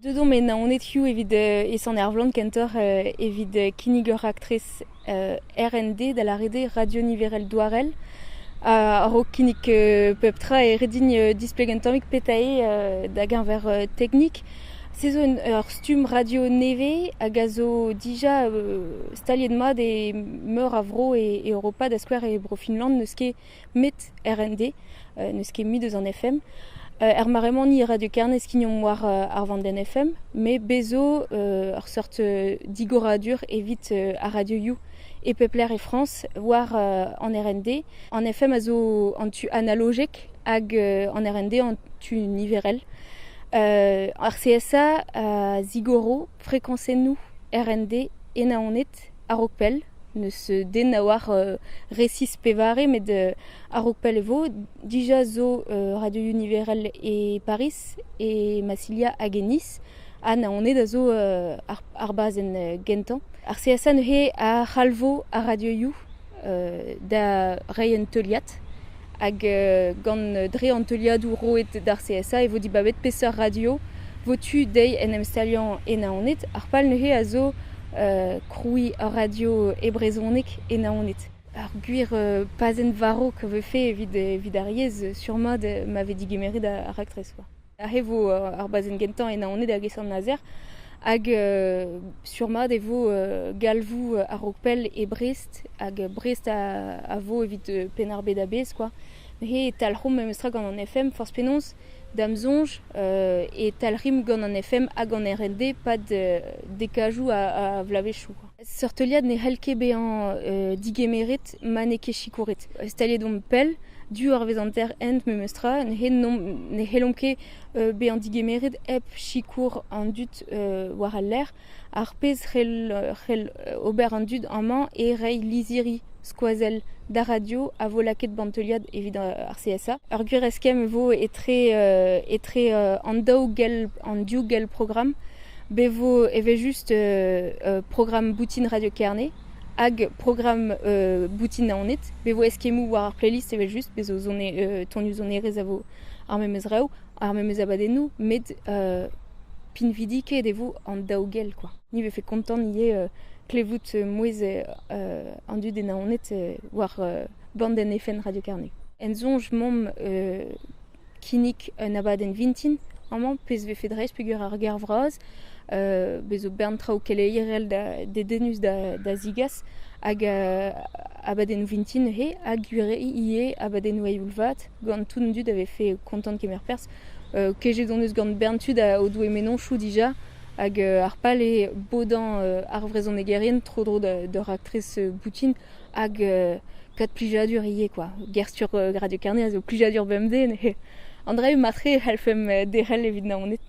Dedans, mais on est hiu evit et son ervlant kentor evit kiniger actrice RND de la rede Radio Niverel Douarel. Ro kinik peptra et redin displegentomik petae d'agen vers technique. Saison stum radio neve a gazo dija staliet mat et meur avro et Europa da square et bro Finland neus ket met RND neus ket mit eus an FM. Marrement ni Radio Carnet skignon war ar vanden FM, mais bezo ar sort digo radio evit a Radio You et Pepler et France war en RND. En FM a zo an tu analogique hag en RND an tu niverel. Ar CSA zigoro fréquencennou RND et naonet a Rokpel. Neus den na war resis pevare met a Rokpel evo dija zo Radio Univerel et Paris et Massilia hag Nice a naonet a zo ar bazen gentan. Ar CSA neuhe a c'halvo a Radio You da rei en teuliat hag gant dre an teuliadoù roet d'ar CSA evo dibabet peseur radio votu dei en emstalian e naonet ar pal neuhe a zo kroui a radio ebrezonek e naonet. Ar gwir pazen varo que veut fait evit ar yez surma m'avait dit gemerit ar actrice. Ar evo ar bazen gentan e naonet hag esan nazer hag surma evo galvou a Rokpel e Brest hag Brest a vo evit penar bet a bez quoi. He talc'hom memestra gant an FM force penons d'amzonj et talrim gant an FM hag an RND pad dekajou a vlavechou. Sorteliad ne helke bean digemerit maneke chikouret. Staliet dom pel du ar vezanter ent memestra ne helomke bean digemerit ep chikour an dut war al l'air ar pez c'hell ober an dut an man e rei liziri skoazel da radio a vo laket banteliad evit ar CSA. Ar gwir eskem vo etre an daou gel an diou gel program bevo eve just program boutin Radio Carnet hag program boutin naonet bevo eskemou war ar playlist eve just bezo zone tonu zone rez a vo ar memez reo ar memez abadennou met pin vidike devo an daou gel quoi. Ni ve fait content ni klevout mouez an dud e naonet war banden efen Radio Carnet. En zonj mom kinik un abaden vintin, amant pez ve fedreiz pegur ar gar vraz, bezo bern trao kele irel de denus da zigas hag abaden vintin he hag gure ie abaden oeioul vat gant tout dud ave fait content kemer pers keje donneus gant bern tud o doue menon chou dija hag ar pal e bodan ar vrezon egerien tro dro d'ar actrice boutin hag kat plijadur ie quoi. Gerstur Radio Carnet a zo plijadur bemden Andrei matre helfem derel evit naonet.